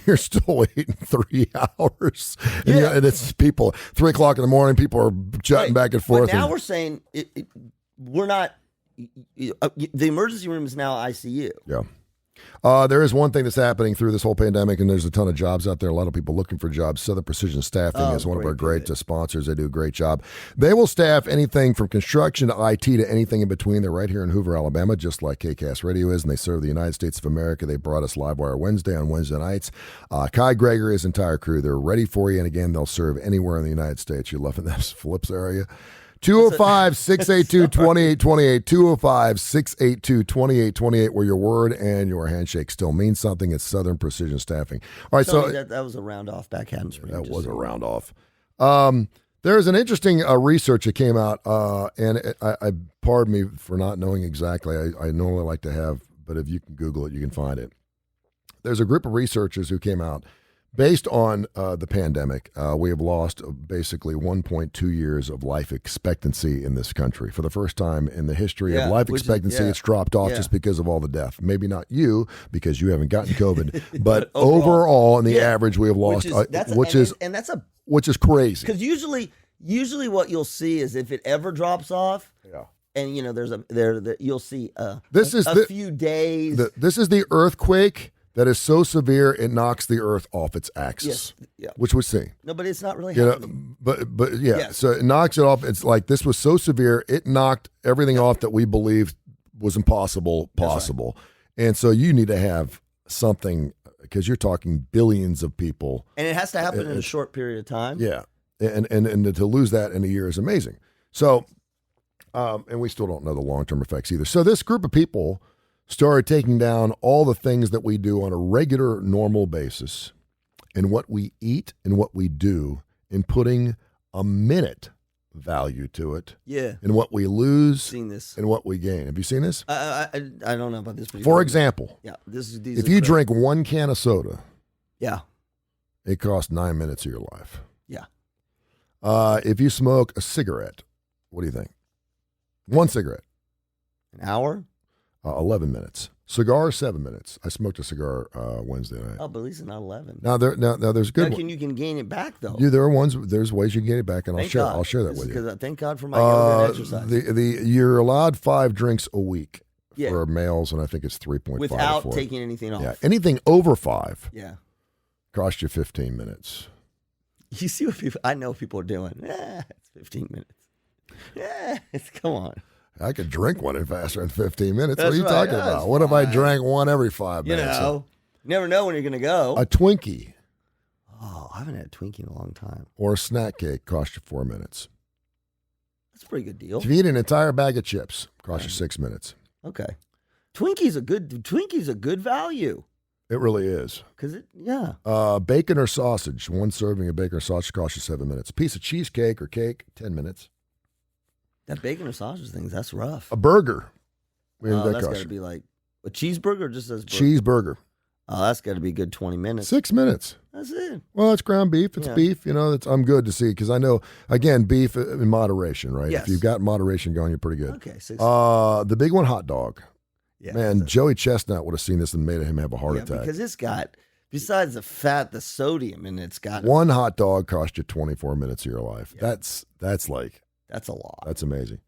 You're still waiting 3 hours. And it's people, 3 o'clock in the morning, people are jutting back and forth. But now we're saying we're not, the emergency room is now ICU. Yeah. There is one thing that's happening through this whole pandemic, and there's a ton of jobs out there. A lot of people looking for jobs. Southern Precision Staffing is one of our great sponsors. They do a great job. They will staff anything from construction to IT to anything in between. They're right here in Hoover, Alabama, just like KCAS Radio is, and they serve the United States of America. They brought us Livewire Wednesday on Wednesday nights. Kai Greger, his entire crew, they're ready for you, and again, they'll serve anywhere in the United States. You're loving that Phillips area. 205-682-2828, 205-682-2828, where your word and your handshake still means something. It's Southern Precision Staffing. All right, so that was a round off backhand. That was a round off. There's an interesting research that came out, and I pardon me for not knowing exactly. I normally like to have, but if you can Google it, you can find it. There's a group of researchers who came out. Based on the pandemic, we have lost basically 1.2 years of life expectancy in this country. For the first time in the history of life expectancy, it's dropped off just because of all the death. Maybe not you, because you haven't gotten COVID, but overall, in the average, we have lost, which is crazy. Because usually what you'll see is if it ever drops off, and you'll see a few days. This is the earthquake that is so severe it knocks the earth off its axis, which we're seeing. No, but it's not really happening. So it knocks it off. It's like this was so severe, it knocked everything off that we believed was impossible possible. Right. And so you need to have something, because you're talking billions of people. And it has to happen in a short period of time. Yeah. And to lose that in a year is amazing. So, and we still don't know the long-term effects either. So this group of people started taking down all the things that we do on a regular, normal basis and what we eat and what we do, and putting a minute value to it. Yeah. And what we lose seen this. And what we gain. Have you seen this? I don't know about this. For example, if you drink 1 can of soda, it costs 9 minutes of your life. Yeah. If you smoke a cigarette, what do you think? 1 cigarette. An hour? 11 minutes. Cigar, 7 minutes. I smoked a cigar Wednesday night. Oh, but at least not 11. Now there's good ones. You can gain it back though. There's ways you can get it back, and I'll share that with you. Thank God for my yoga exercise. You're allowed 5 drinks a week for males, and I think it's 3.5 without taking anything off. Yeah, anything over 5. Yeah, cost you 15 minutes. You see what I know people are doing. It's 15 minutes. Come on. I could drink one in faster than 15 minutes. What are you talking about? What if I drank one every 5 minutes? You never know when you're going to go. A Twinkie. Oh, I haven't had a Twinkie in a long time. Or a snack cake costs you 4 minutes. That's a pretty good deal. If you eat an entire bag of chips, costs you 6 minutes. Okay. Twinkies a good value. It really is. Bacon or sausage. 1 serving of bacon or sausage costs you 7 minutes. A piece of cheesecake or cake, 10 minutes. That bacon or sausage thing, that's rough. A burger. That's got to be like a cheeseburger or just as cheeseburger. Oh, that's got to be a good 20 minutes. 6 minutes. That's it. Well, it's ground beef. It's beef. I'm good to see, because I know, again, beef in moderation, right? Yes. If you've got moderation going, you're pretty good. Okay. 6 the big one, hot dog. Yeah, man, Joey Chestnut would have seen this and made him have a heart attack. Because it's got, besides the fat, the sodium, and it's got 1 hot dog cost you 24 minutes of your life. Yeah. That's a lot. That's amazing.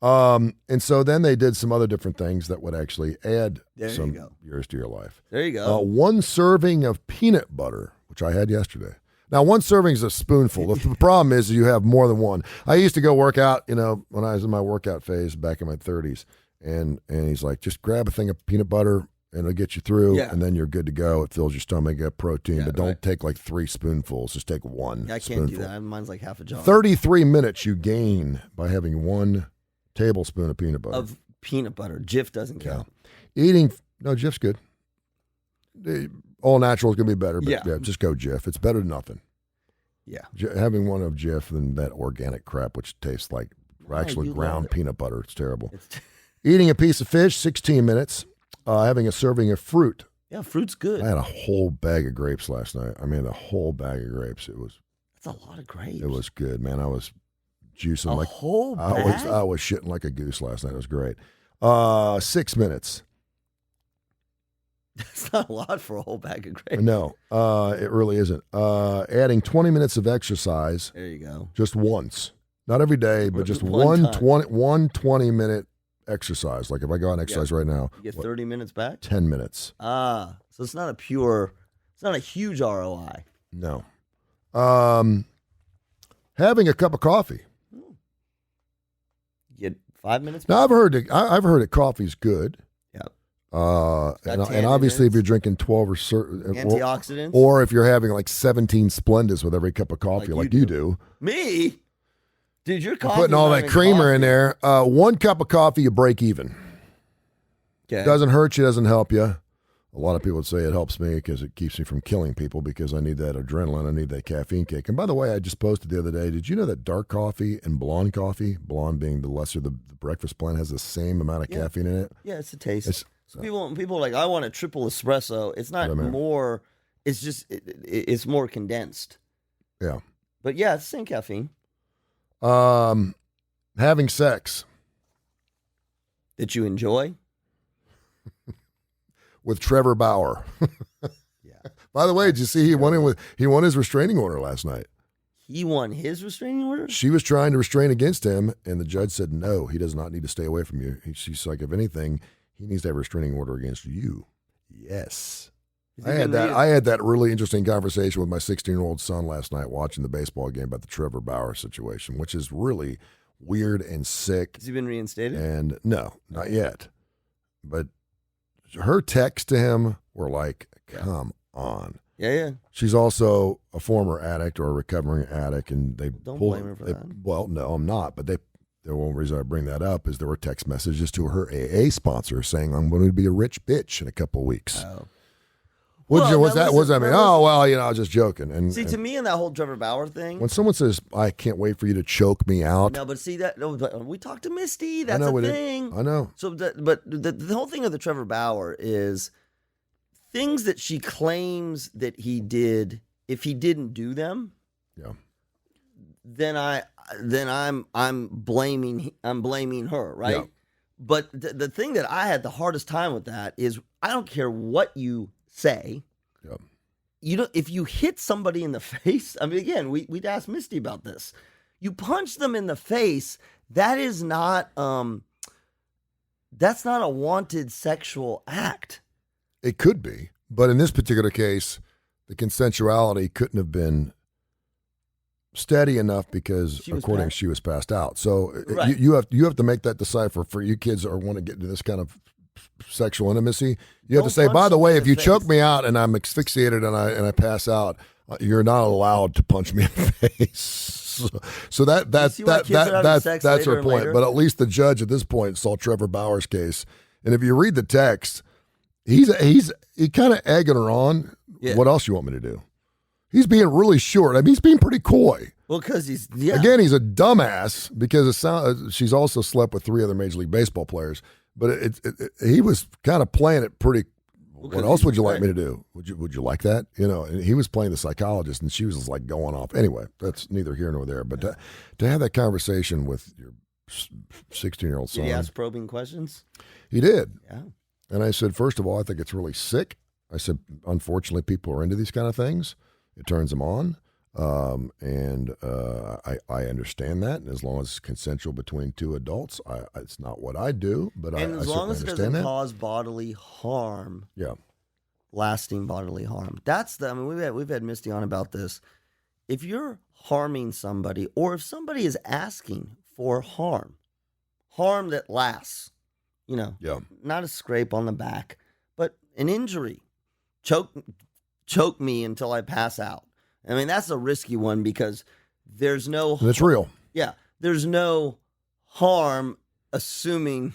And so then they did some other different things that would actually add some years to your life. There you go. 1 serving of peanut butter, which I had yesterday. Now, 1 serving is a spoonful. The problem is you have more than one. I used to go work out, when I was in my workout phase back in my 30s, and he's like, just grab a thing of peanut butter, and it'll get you through, and then you're good to go. It fills your stomach, get protein, but don't take like 3 spoonfuls. Just take 1 I can't do that. Mine's like half a jar. 33 minutes you gain by having 1 tablespoon of peanut butter. Of peanut butter. Jif doesn't count. No, Jif's good. All natural is going to be better, but just go Jif. It's better than nothing. Yeah. Having one of Jif than that organic crap, which tastes like actually ground peanut butter. It's terrible. Eating a piece of fish, 16 minutes. Having a serving of fruit. Yeah, fruit's good. I had a whole bag of grapes last night. I mean, a whole bag of grapes. That's a lot of grapes. It was good, man. I was juicing a like whole bag? I was shitting like a goose last night. It was great. 6 minutes. That's not a lot for a whole bag of grapes. No, it really isn't. Adding 20 minutes of exercise. There you go. Just once. Not every day, but just one 20-minute exercise. Like if I go out and exercise right now. You get 30 minutes back? 10 minutes. So it's not it's not a huge ROI. No. Having a cup of coffee. You get 5 minutes back? Now, I've heard that coffee's good. And obviously, if you're drinking 12 or certain antioxidants, or if you're having like 17 Splendas with every cup of coffee, like you do. Me, dude, you're putting all that creamer in there. 1 cup of coffee, you break even. Okay. Doesn't hurt you, doesn't help you. A lot of people would say it helps me because it keeps me from killing people because I need that adrenaline, I need that caffeine kick. And by the way, I just posted the other day, did you know that dark coffee and blonde coffee, blonde being the lesser the breakfast blend, has the same amount of caffeine in it? Yeah, it's a taste. So people are like, I want a triple espresso. It's not more. It's just it's more condensed. Yeah. But yeah, it's the same caffeine. Having sex that you enjoy with Trevor Bauer. Yeah. By the way, did you see he won his restraining order last night? He won his restraining order? She was trying to restrain against him, and the judge said, no, he does not need to stay away from you. She's like, if anything, he needs to have a restraining order against you. Yes. I had that really interesting conversation with my 16-year-old son last night watching the baseball game about the Trevor Bauer situation, which is really weird and sick. Has he been reinstated? And no, not yet. But her texts to him were like, come on. Yeah. She's also a former addict or a recovering addict, and they don't blame her for that. Well, no, I'm not. But the only reason I bring that up is there were text messages to her AA sponsor saying, I'm going to be a rich bitch in a couple of weeks. Oh. What does that mean? Oh, well, I was just joking. And to me, in that whole Trevor Bauer thing, when someone says, I can't wait for you to choke me out. No, but see that we talked to Misty. That's a thing. I know. So, but the whole thing of the Trevor Bauer is things that she claims that he did. If he didn't do them, then I'm blaming her, right? Yeah. But the thing that I had the hardest time with that is I don't care what you say. Yep. If you hit somebody in the face, I mean, again, we'd ask Misty about this. You punch them in the face, that is not that's not a wanted sexual act. It could be, but in this particular case, the consensuality couldn't have been steady enough because she was passed out. So right. you have to make that decipher for you kids that want to get into this kind of sexual intimacy. You have to say, by the way, if you choke me out and I'm asphyxiated and I pass out, you're not allowed to punch me in the face. So that's her point. Later? But at least the judge at this point saw Trevor Bauer's case, and if you read the text, he's kind of egging her on. Yeah. What else you want me to do? He's being really short. I mean, he's being pretty coy. Well, because he's he's a dumbass because she's also slept with 3 other Major League Baseball players. But he was kind of playing it pretty. What else would you like me to do? Would you like that? And he was playing the psychologist, and she was just like going off. Anyway, that's neither here nor there. But to have that conversation with your 16-year-old son, did he ask probing questions? He did. Yeah. And I said, first of all, I think it's really sick. I said, unfortunately, people are into these kind of things. It turns them on. I understand that, and as long as it's consensual between two adults, it's not what I do, but and I as long as it doesn't cause bodily harm, lasting bodily harm. That's the. I mean, we've had Misty on about this. If you're harming somebody, or if somebody is asking for harm that lasts, not a scrape on the back, but an injury, choke me until I pass out. I mean, that's a risky one because there's no... That's real. Yeah. There's no harm assuming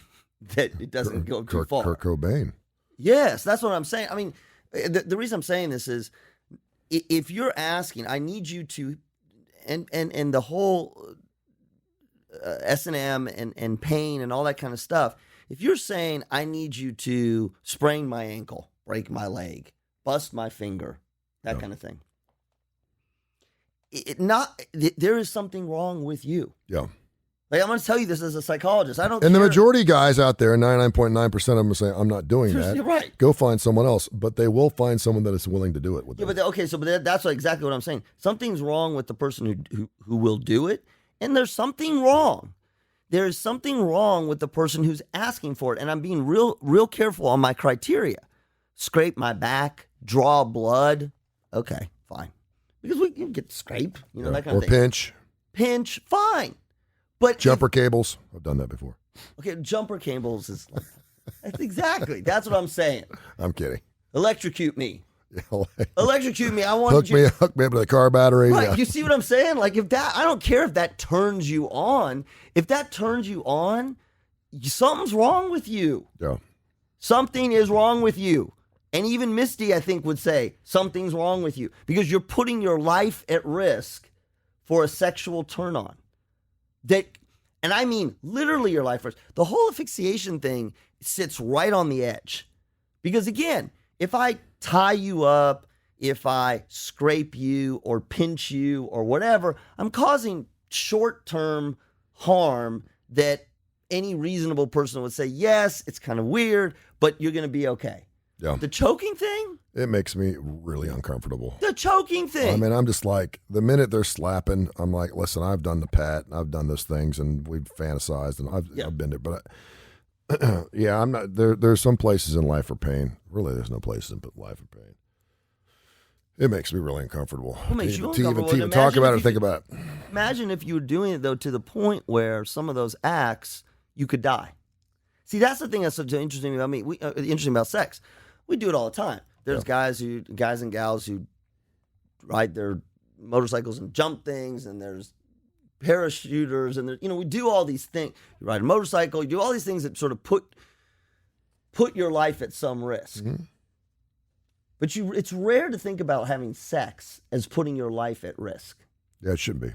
that it doesn't go too far. Kurt Cobain. Yes, that's what I'm saying. I mean, the reason I'm saying this is if you're asking, I need you to... And the whole S&M and pain and all that kind of stuff, if you're saying, I need you to sprain my ankle, break my leg, bust my finger, that kind of thing. There is something wrong with you. Yeah. Like, I'm going to tell you this as a psychologist. I don't And care. the majority of guys out there, 99.9% of them are saying, I'm not doing that. You're right. Go find someone else. But they will find someone that is willing to do it with them. But that's exactly what I'm saying. Something's wrong with the person who will do it. And there's something wrong. There is something wrong with the person who's asking for it. And I'm being real careful on my criteria. Scrape my back, draw blood. Okay, fine. Because we can get scrape, that kind of thing. Or pinch, fine. But jumper cables, I've done that before. Okay, jumper cables is that's what I'm saying. I'm kidding. Electrocute me. Electrocute me. I want hook me up to the car battery. Right. Yeah. You see what I'm saying? Like I don't care if that turns you on. If that turns you on, something's wrong with you. Yeah. Something is wrong with you. And even Misty, I think, would say something's wrong with you because you're putting your life at risk for a sexual turn on. And I mean literally your life risk. The whole asphyxiation thing sits right on the edge. Because again, if I tie you up, if I scrape you or pinch you or whatever, I'm causing short-term harm that any reasonable person would say, yes, it's kind of weird, but you're going to be okay. Yeah. The choking thing? It makes me really uncomfortable. The choking thing. I mean, I'm just like, the minute they're slapping, I'm like, listen, I've done the pat, and I've done those things, and we've fantasized, and I've been there. But, I'm not, there's some places in life for pain. Really, there's no places in life for pain. It makes me really uncomfortable. What makes you uncomfortable? To even talk about it or think about it. Imagine if you were doing it, though, to the point where some of those acts, you could die. See, that's the thing that's so interesting about me. Interesting about sex. We do it all the time. There's guys and gals who ride their motorcycles and jump things, and there's parachuters, and we do all these things. You ride a motorcycle, you do all these things that sort of put your life at some risk. Mm-hmm. But it's rare to think about having sex as putting your life at risk. Yeah, it shouldn't be.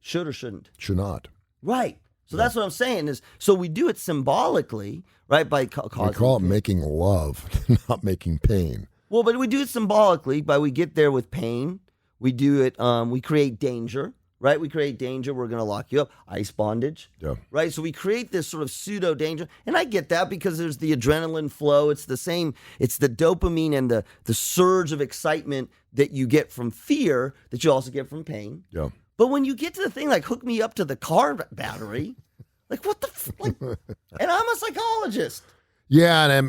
Should or shouldn't? Should not. Right. So that's what I'm saying is, so we do it symbolically, right? By causing we call it making love, not making pain. Well, but we do it symbolically by we get there with pain. We do it, we create danger, right? We create danger. We're going to lock you up. Ice bondage, right? So we create this sort of pseudo danger. And I get that because there's the adrenaline flow. It's the same. It's the dopamine and the surge of excitement that you get from fear that you also get from pain. Yeah. But when you get to the thing like hook me up to the car battery, like what the and I'm a psychologist. Yeah, and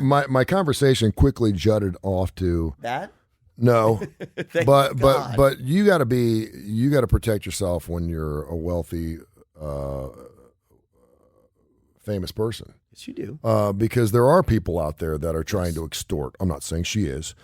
my conversation quickly jutted off to that. No, but you got to protect yourself when you're a wealthy, famous person. Yes, you do. Because there are people out there that are trying to extort. I'm not saying she is.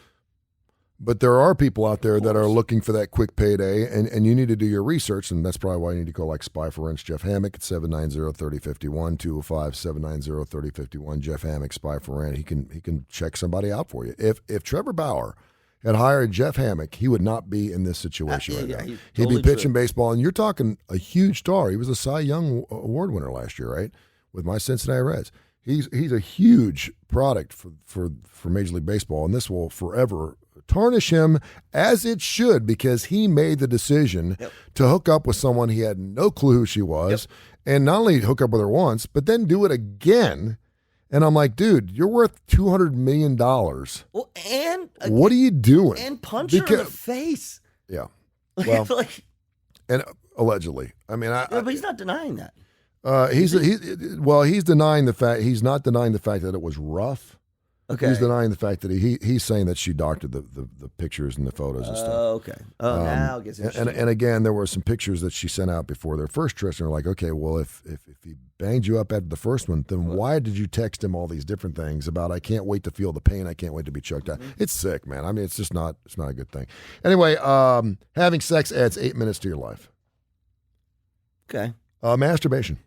But there are people out there that are looking for that quick payday, and you need to do your research, and that's probably why you need to call like Spy for Rent's Jeff Hammock at 790-3051, 205-790-3051. Jeff Hammock, Spy for Rent. He can check somebody out for you. If Trevor Bauer had hired Jeff Hammock, he would not be in this situation right now. He'd be pitching baseball, and you're talking a huge star. He was a Cy Young Award winner last year, right, with my Cincinnati Reds. He's a huge product for Major League Baseball, and this will forever tarnish him as it should because he made the decision to hook up with someone he had no clue who she was, and not only hook up with her once, but then do it again And I'm like, dude, you're worth $200 million. Well, and what are you doing? And punch her in the face. Yeah. Well, like, and allegedly. I mean, but he's not denying that. He's denying the fact. He's not denying the fact that it was rough. Okay. He's denying the fact that he's saying that she doctored the pictures and the photos and stuff. Okay. Oh, now it gets interesting. And again, there were some pictures that she sent out before their first tryst, and they're like, okay, well, if he banged you up after the first one, then why did you text him all these different things about I can't wait to feel the pain, I can't wait to be choked out? It's sick, man. I mean, it's just not a good thing. Anyway, having sex adds 8 minutes to your life. Okay. Masturbation.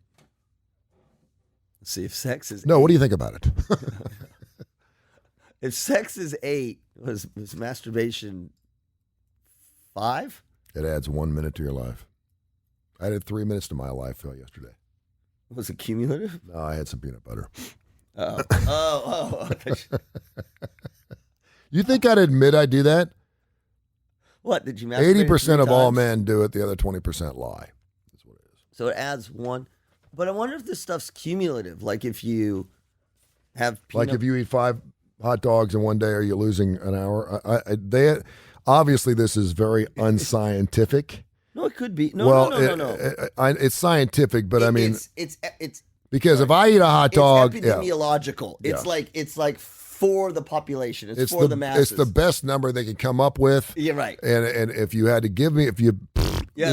Let's see if sex is. No, what do you think about it? If sex is 8, was masturbation 5? It adds 1 minute to your life. I added 3 minutes to my life yesterday. Was it cumulative? No, I had some peanut butter. Oh. You think I'd admit I do that? What, did you masturbate 80% of all men do it, the other 20% lie. That's what it is. So it adds 1. But I wonder if this stuff's cumulative. Like if you have if you eat 5 hot dogs in one day, are you losing an hour? Obviously, this is very unscientific. No, it could be. No. It's scientific, but I mean, it's because if I eat a hot dog, it's epidemiological. Yeah. It's like for the population. It's for the masses. It's the best number they can come up with. Yeah, right. And if you had to give me,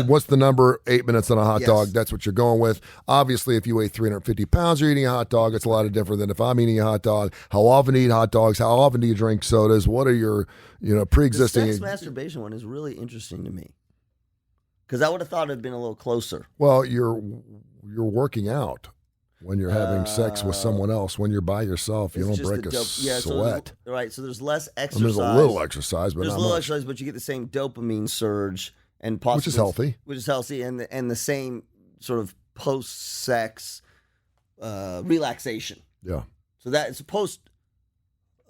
what's the number? 8 minutes on a hot dog. That's what you're going with. Obviously, if you weigh 350 pounds, you're eating a hot dog. It's a lot different than if I'm eating a hot dog. How often do you eat hot dogs? How often do you drink sodas? What are your pre-existing? The sex masturbation one is really interesting to me because I would have thought it'd been a little closer. Well, you're working out when you're having sex with someone else. When you're by yourself, you don't break a sweat. So there's less exercise. There's a little exercise, but there's not a little much. exercise, but you get the same dopamine surge. And possibly, which is healthy, and the same sort of post-sex relaxation. Yeah. So that it's post.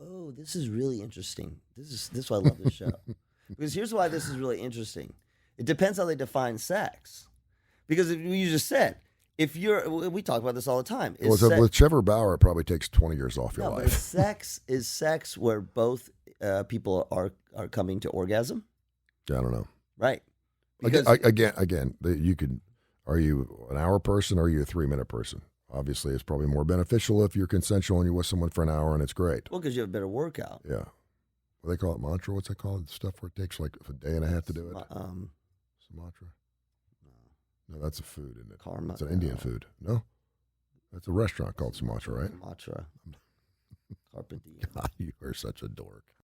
Oh, this is really interesting. This is why I love this show because here's why this is really interesting. It depends how they define sex, because you just said we talk about this all the time. With Trevor Bauer, it probably takes 20 years off your life. But is sex where both people are coming to orgasm? Yeah, I don't know. Right. Because, again, you could. Are you an hour person or are you a 3 minute person? Obviously, it's probably more beneficial if you're consensual and you're with someone for an hour and it's great. Well, because you have a better workout. Yeah. What do they call it? Mantra? What's that called? Stuff where it takes like a day and a half to do it? Sumatra? No, that's a food, isn't it? Karma. It's an Indian food. No? That's a restaurant called Sumatra, right? Sumatra. Carpentine. God, you are such a dork.